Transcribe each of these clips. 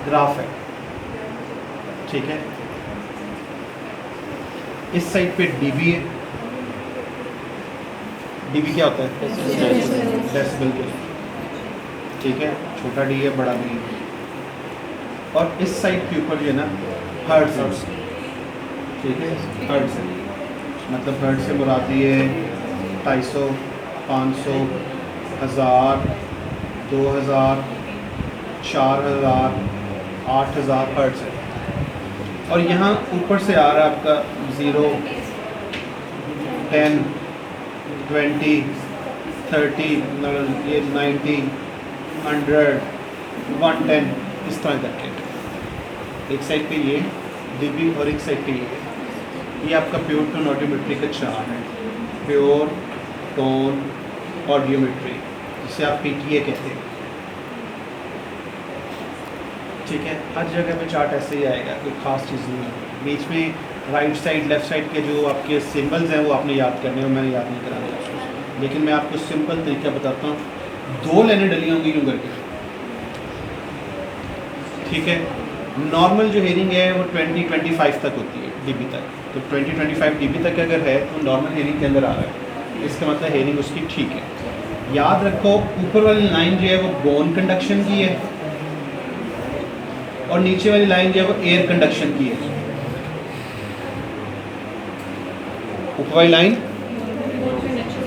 Graph है, ठीक है। इस साइड पे डीबी है। डीबी क्या होता है? डेसिबल के, ठीक है। छोटा डी है, बड़ा डी है। और इस साइड के ऊपर जो है ना हर्ट्ज है, ठीक है। हर्ट्ज है, मतलब हर्ट्ज से मुराद ये 250, 500, 1000, 2000, 4000, 8000 हर्ट्ज है। और यहाँ ऊपर से आ रहा है आपका 0, 10, 20, 30, 90, 100, 110, इस तरह करके। एक साइड पे ये डीबी और एक साइड पे ये आपका प्योर टोन ऑडियोमेट्री का चार्ट है। प्योर टोन ऑडियोमेट्री, जिसे आप पीटीए कहते हैं, ठीक है। हर जगह पे चार्ट ऐसे ही आएगा, कोई ख़ास चीज़ नहीं है। बीच में राइट साइड लेफ़्ट साइड के जो आपके सिंबल्स हैं वो आपने याद करने हैं, मैंने याद नहीं कराने आपको, लेकिन मैं आपको सिंपल तरीका बताता हूँ। 2 लाइनें डली होंगी यूँ करके, ठीक है। नॉर्मल जो हेयरिंग है वो 20-25 तक होती है, डीबी तक। तो 20-25 डीबी तक अगर है तो नॉर्मल हेयरिंग के अंदर आ रहा है, इसका मतलब हेयरिंग उसकी ठीक है। याद रखो ऊपर वाली लाइन जो है वो बोन कंडक्शन की है और नीचे वाली लाइन जो है वो एयर कंडक्शन की है। ऊपर वाली लाइन,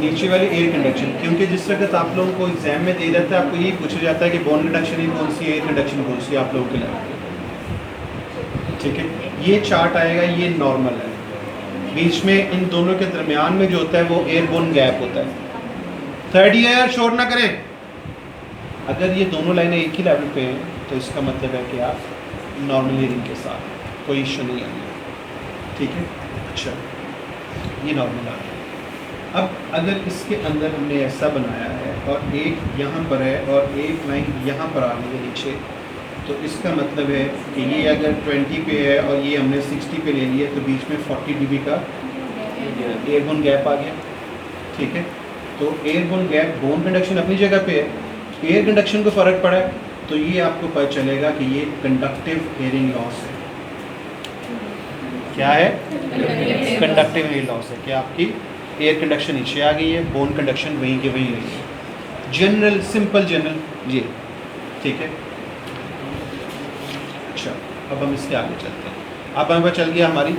नीचे वाली एयर कंडक्शन, क्योंकि जिस वक्त आप लोगों को एग्जाम में दे जाता है आपको यही पूछा जाता है कि बोन कंडक्शन ही कौन सी है, एयर कंडक्शन कौन सी है आप लोगों के लिए, ठीक है। ये चार्ट आएगा, ये नॉर्मल है। बीच में इन दोनों के दरमियान में जो होता है वो एयरबोन गैप होता है। थर्ड ईयर शोर ना करें। अगर ये दोनों लाइनें एक ही लेवल पे हैं तो इसका मतलब है कि आप नॉर्मल हेयरिंग के साथ कोई इशू नहीं है, ठीक है। अच्छा, ये नॉर्मल आ गया। अब अगर इसके अंदर हमने ऐसा बनाया है और एक यहाँ पर है और एक लाइन यहाँ पर आ रही है नीचे, तो इसका मतलब है कि ये अगर 20 पे है और ये हमने 60 पे ले लिया तो बीच में 40 dB का एयरबोन गैप आ गया, ठीक है। तो एयरबोन गैप, बोन कंडक्शन अपनी जगह पे है, एयर कंडक्शन को फ़र्क पड़ा है, तो ये आपको पता चलेगा कि ये कंडक्टिव हेयरिंग लॉस है। क्या है? कंडक्टिव हेयरिंग लॉस है कि आपकी एयर कंडक्शन नीचे आ गई है, बोन कंडक्शन वहीं के वहीं रही है। जनरल, सिंपल जनरल ये, ठीक है। अच्छा, अब हम इसके आगे चलते हैं। अब हमें चल गया हमारी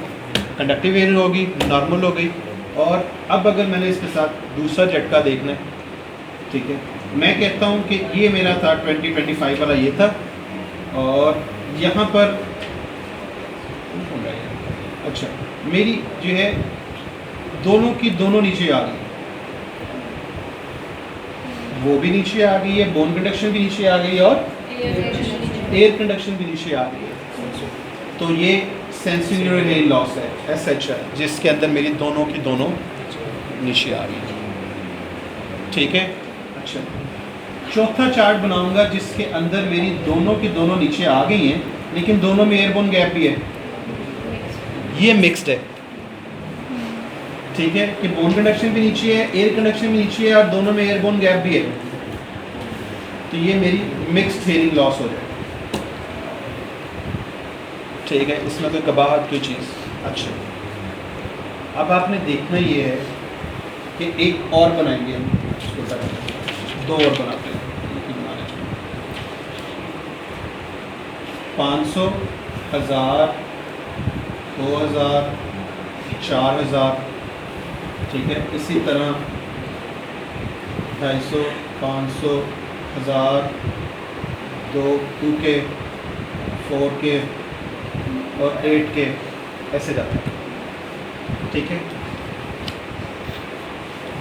कंडक्टिव हेयरिंग होगी, नॉर्मल हो गई। और अब अगर मैंने इसके साथ दूसरा झटका देखना है, ठीक है, मैं कहता हूँ कि ये मेरा था 20-25 वाला ये था और यहाँ पर अच्छा मेरी जो है दोनों की दोनों नीचे आ गई, वो भी नीचे आ गई है, बोन कंडक्शन भी नीचे आ गई और एयर कंडक्शन भी नीचे आ गई है। तो ये सेंसोरियल हेयरिंग लॉस है, SH, जिसके अंदर मेरी दोनों की दोनों नीचे आ गई है, ठीक है। अच्छा, चौथा चार्ट बनाऊंगा जिसके अंदर मेरी दोनों की दोनों नीचे आ गई हैं लेकिन दोनों में एयरबोन गैप भी है। ये मिक्स्ड है, ठीक है, कि बोन कंडक्शन भी नीचे है, एयर कंडक्शन भी नीचे है और दोनों में एयरबोन गैप भी है। तो ये मेरी मिक्स्ड हेयरिंग लॉस हो जाए, ठीक है। इसमें कोई कबाहत कोई चीज़। अच्छा, अब आपने देखना ये है कि एक और बनाएंगे हम, दो और बनाते हैं, 500, 1000, 2000, 4000, ठीक है। इसी तरह 250, 500, 1000, 2K, 4K और 8K, ऐसे जाता है, ठीक है।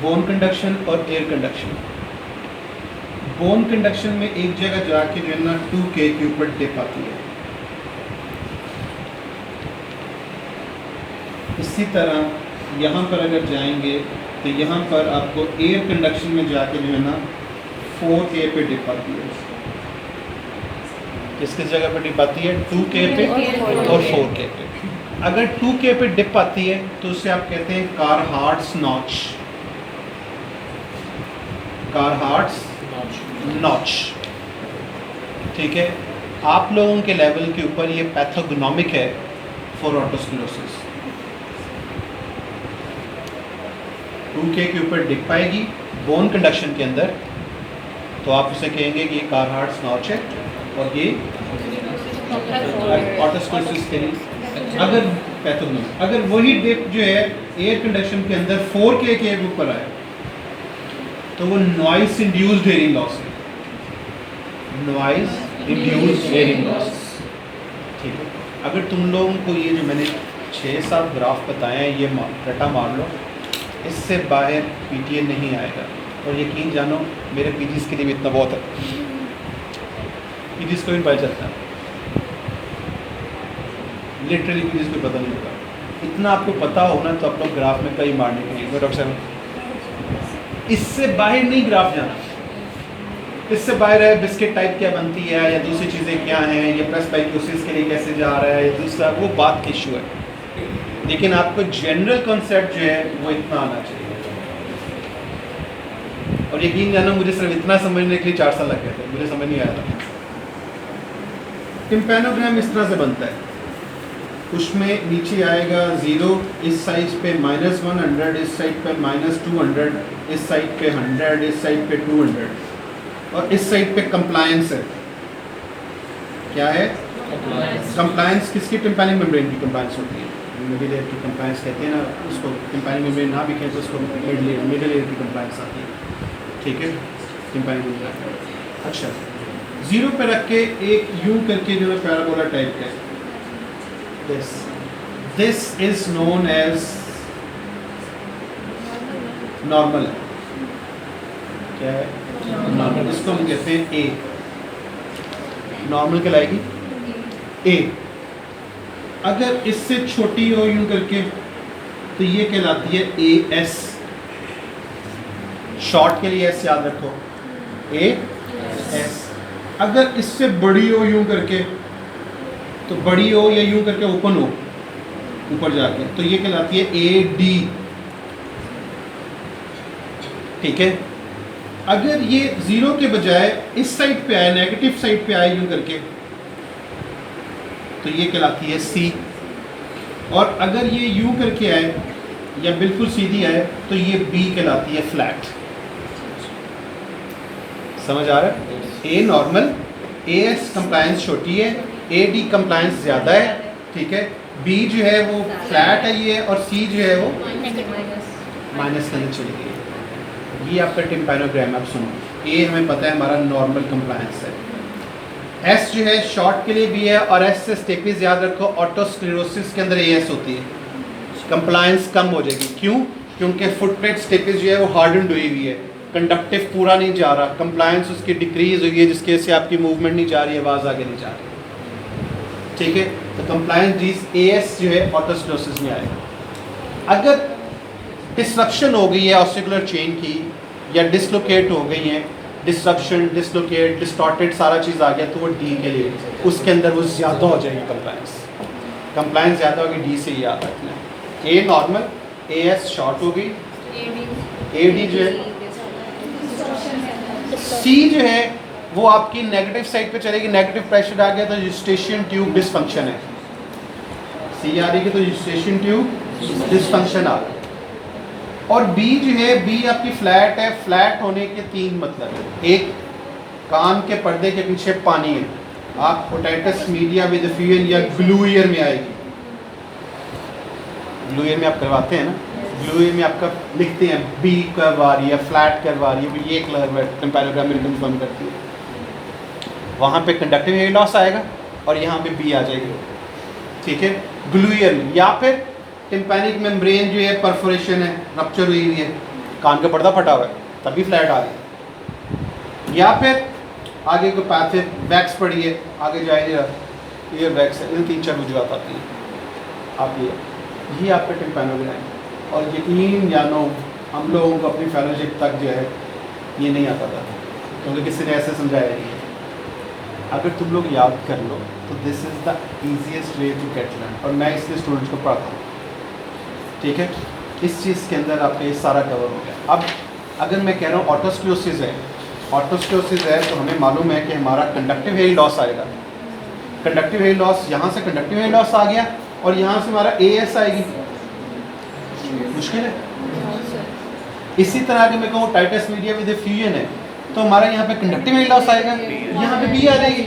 बोन कंडक्शन और एयर कंडक्शन। बोन कंडक्शन में एक जगह जाके जो है ना 2K के ऊपर टिप आती है। इसी तरह यहाँ पर अगर जाएंगे तो यहाँ पर आपको एयर कंडक्शन में जाके जो है ना 4K पे टिप आती है। किस जगह पे डिप आती है? 2K पे और 4K पे। अगर 2K पे डिप आती है तो उसे आप कहते हैं कारहार्ट्स नॉच। कारहार्ट्स नॉच, ठीक है। आप लोगों के लेवल के ऊपर ये पैथोगनोमिक है फॉर ऑटोस्क्लेरोसिस। 2K के ऊपर दिख पाएगी बोन कंडक्शन के अंदर, तो आप उसे कहेंगे कि ये कारहार्ट्स नॉच है और ये ऑटोस्क्लेरोसिस के लिए। अगर पैथोगनोमिक, अगर वही डिप जो है एयर कंडक्शन के अंदर 4K के ऊपर आए तो वो नॉइस इंड्यूस्ड हेयरिंग लॉस है, नॉइस इंड्यूस्ड हेयरिंग लॉस। ठीक है, अगर तुम लोगों को ये जो मैंने 6-7 ग्राफ बताए हैं ये रटा मार लो, इससे बाहर PTA नहीं आएगा। और यकीन जानो मेरे PGs के लिए भी इतना बहुत है, PGs को भी पता चलता है, लिटरली PGs को पता नहीं होता। इतना आपको पता हो ना तो आप लोग ग्राफ में कई मारने के लिए। डॉक्टर साहब इससे बाहर नहीं ग्राफ जाना, इससे बाहर है बिस्किट टाइप क्या बनती है या दूसरी चीज़ें क्या हैं या प्रेस बाइकोसिस के लिए कैसे जा रहा है, दूसरा वो बात की इशू है। लेकिन आपको जनरल कॉन्सेप्ट जो है वो इतना आना चाहिए। और यकीन जानो मुझे सिर्फ इतना समझने के लिए 4 साल लग गए थे, मुझे समझ नहीं आया था। टिम्पैनोग्राम इस तरह से बनता है, उसमें नीचे आएगा 0, इस साइड पे -100, इस साइड पे -200, इस साइड पे 100, इस साइड पे 200 और इस साइड पे कंप्लायंस है। क्या है कंप्लायंस? किसकी? टिम्पैनिक मेम्ब्रेन की कंप्लायंस होती है। मिडिल एयर की कंप्लायंस कहते हैं ना उसको, टिम्पैनिक मेम्ब्रेन ना भी कहें तो उसको मिडिल एयर की कंप्लायंस आती है। ठीक है, टिम्पैनिक मेम्ब्रेन। अच्छा, 0 पे रख के एक यूं करके जो है पैराबोला टाइप का, this is known as normal. क्या है? नॉर्मल। इसको हम कहते हैं ए, नॉर्मल कहलाएगी ए। अगर इससे छोटी हो यूं करके तो ये कहलाती है AS। शॉर्ट के लिए एस याद रखो, AS। अगर इससे बड़ी हो यूं करके तो बड़ी हो या यूं करके ओपन हो ऊपर जाके तो ये कहलाती है AD। ठीक है, अगर ये 0 के बजाय इस साइड पे आए, नेगेटिव साइड पे आए यूं करके तो ये कहलाती है C। और अगर ये यूं करके आए या बिल्कुल सीधी आए तो ये B कहलाती है, फ्लैट। समझ आ रहा है? A नॉर्मल, AS कंप्लायंस छोटी है, AD कंप्लायंस ज़्यादा है। ठीक है, B जो है वो फ्लैट है ये, और C जो है वो माइनस करने चली गई है। ये आपका टिम्पैनोग्राम। आप सुनो, A हमें पता है हमारा नॉर्मल कंप्लायंस है, S जो है शॉर्ट के लिए भी है, और S से स्टेपीज याद रखो, ऑटोस्क्लेरोसिस के अंदर AS होती है, कंप्लायंस कम हो जाएगी। क्यों? क्योंकि फुटप्रिंट स्टेपीज जो है वो हार्डन्ड हुई हुई है, कंडक्टिव पूरा नहीं जा रहा, कंप्लायंस उसकी डिक्रीज हुई है जिसकी वजह से आपकी मूवमेंट नहीं जा रही है, आवाज़ आगे नहीं जा रही। ठीक है, तो कंप्लायंस AS जो है ऑटोस्क्लेरोसिस में आएगा। अगर डिस्ट्रप्शन हो गई है ऑस्टिकुलर चेन की या डिसलोकेट हो गई है, डिस्ट्रप्शन, डिसलोकेट, डिस्टॉर्टेड सारा चीज़ आ गया तो वो D के लिए, उसके अंदर वो ज़्यादा हो जाएगी कंप्लायंस। कंप्लायंस ज़्यादा होगी, D से ही याद रखना है। A नॉर्मल, AS शॉर्ट होगी, AD जो है, C जो है वो आपकी नेगेटिव साइड पे चलेगी, नेगेटिव प्रेशर आ गया तो यूस्टेशियन ट्यूब डिसफंक्शन है। C आ रही है तो यूस्टेशियन ट्यूब डिसफंक्शन आ रहा है। और B जो है, B आपकी फ्लैट है। फ्लैट होने के 3 मतलब है। एक, कान के पर्दे के पीछे पानी है, आप ओटाइटिस मीडिया विद फ्यूएल या ग्लू ईयर में आएगी। ग्लू ईयर में आप करवाते हैं ना, ग्लू ईयर में आपका लिखते हैं B कर्व आ रही है, फ्लैट कर्व आ रही है, ये कर्व है, टिम्पैनोग्राम में कंफर्म करती है। वहाँ पे कंडक्टिव हेयर लॉस आएगा और यहाँ पे B आ जाएगी। ठीक है, ग्लू ईयर में। या फिर टिम्पैनिक मेम्ब्रेन जो है परफोरेशन है, रप्चर हुई हुई है, कान का पर्दा फटा हुआ है, तभी फ्लैट आ रही है। या फिर आगे को पाथ है, वैक्स पड़ी है, आगे जा नहीं रहा, ये वैक्स है, इन 3-4 वजूहत आती हैं। आप ये आपका टिम्पैनोग्राम है। और यकीन जानो हम लोगों को अपनी फेलोशिप तक जो है ये नहीं आता था, क्योंकि किसी ने ऐसे समझाया नहीं है। अगर तुम लोग याद कर लो तो this is the easiest way to get learn, और मैं इसलिए स्टूडेंट्स को पढ़ाता हूँ। ठीक है, इस चीज़ के अंदर आपका ये सारा कवर हो गया। अब अगर मैं कह रहा हूँ ऑटोस्क्लेरोसिस है, ऑटोस्क्लेरोसिस है तो हमें मालूम है कि हमारा कंडक्टिव हेयर लॉस आएगा, कंडक्टिव हेयर लॉस, यहाँ से कंडक्टिव हेयर लॉस आ गया और यहाँ से हमारा AS आएगी, मुश्किल है। इसी तरह अगर मैं कहूँ टाइटस मीडिया विद फ्यूजन है तो हमारा यहाँ पे कंडक्टिव हेयर लॉस आएगा, यहाँ पे B आ जाएगी,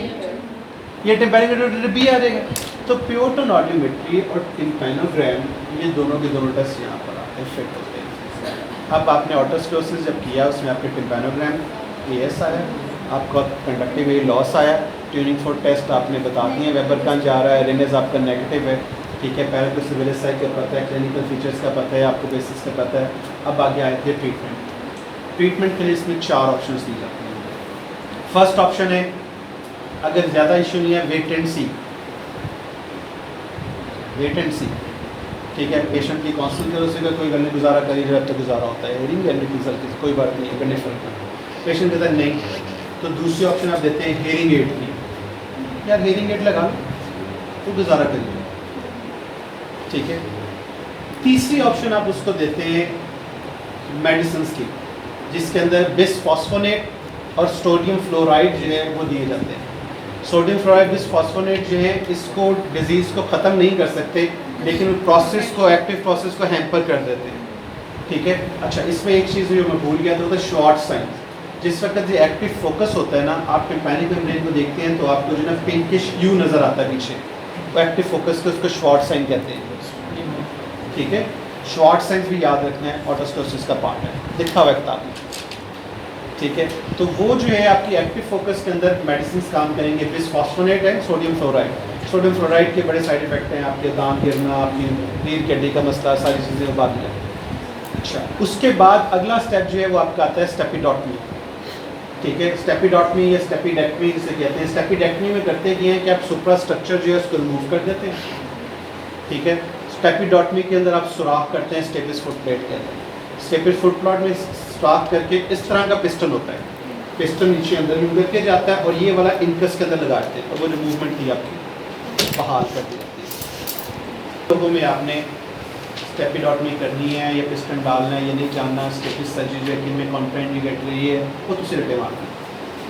ये टेम्पैनिक B आ जाएगा। तो प्योर टोन ऑडियोमेट्री और टिम्पैनोग्राम ये दोनों के दोनों टेस्ट यहाँ पर आते फिट होते हैं। अब आपने ऑटोस्क्लेरोसिस जब किया उसमें आपके टिम्पैनोग्राम AS आया, आपका कंडक्टिव हेयर लॉस आया, ट्यूनिंग फोर टेस्ट आपने बता दिए, वेबर कहाँ जा रहा है, रेनेज आपका नेगेटिव है, ठीक है, पहले तो सिविल साइक का पता है, क्लिनिकल फीचर्स का पता है, आपको बेसिस का पता है। अब आगे आए थे ट्रीटमेंट के लिए इसमें 4 ऑप्शन दी जाते हैं। फर्स्ट ऑप्शन है अगर ज़्यादा इशू नहीं है वेट एंड सी, ठीक है, पेशेंट की कॉन्स्टेंट का कोई गलने गुजारा कर ही रहा तो गुजारा होता है, हेयरिंग एंड रिजल्ट कोई बात नहीं है, गलने फर्क नहीं, पेशेंट कहता है नहीं, तो दूसरी ऑप्शन आप देते हैं हेयरिंग एड की, यार हेयरिंग एड लगा लो तो गुजारा करिए, ठीक है। तीसरी ऑप्शन आप उसको देते हैं मेडिसिन की, जिसके अंदर बिसफॉस्फोनेट और सोडियम फ्लोराइड जो है वो दिए जाते हैं। सोडियम फ्लोराइड बिसफॉस्फोनेट जो है इसको डिजीज़ को ख़त्म नहीं कर सकते, लेकिन प्रोसेस को, एक्टिव प्रोसेस को हैम्पर कर देते हैं, ठीक है। अच्छा, इसमें एक चीज़ जो मैं भूल गया था, शॉर्ट साइंस। जिस वक्त जो एक्टिव फोकस होता है ना, आप टिम्पैनिक मेम्ब्रेन को देखते हैं तो आपको जो ना पिंकिश ह्यू नज़र आता है पीछे, वो एक्टिव फोकस को उसको शॉर्ट साइन कहते हैं, ठीक है। शॉर्ट साइंस भी याद रखना है, ऑटोस्क्लेरोसिस का पार्ट है, लिखा हुआ किताब में, ठीक है। तो वो जो है आपकी एक्टिव फोकस के अंदर मेडिसिन काम करेंगे, बिसफॉस्फोनेट है, सोडियम फ्लोराइड। सोडियम फ्लोराइड के बड़े साइड इफेक्ट हैं, आपके दांत गिरना, आपकी रीढ़ की हड्डी का मसला, सारी चीज़ें बात है। अच्छा, उसके बाद अगला स्टेप जो है वो आपका आता है स्टेपिडोटमी, ठीक है। स्टेपिडोटमी या स्टेपिडेक्टमी जिसे कहते हैं। स्टेपिडेक्टमी में करते क्या हैं कि आप सुप्रा स्ट्रक्चर जो है उसको रिमूव कर देते हैं, ठीक है। स्टेपिडोटमी के अंदर आप सुराख करते हैं स्टेपिस फुट प्लेट के अंदर। स्टेपिस फुट प्लेट में सुराख करके इस तरह का पिस्टन होता है, पिस्टन नीचे अंदर यूं के जाता है और ये वाला इनकस के अंदर लगाते हैं और वो जो मूवमेंट थी आपकी बहाल कर दी जाती है। लोगों में आपने स्टेपिडोटमी करनी है या पिस्टन डालना है, ये नहीं जानना, स्टेपिस सर्जरी में कॉन्ट्राइंडिकेट रही है वो तो सिर्फ मारना है।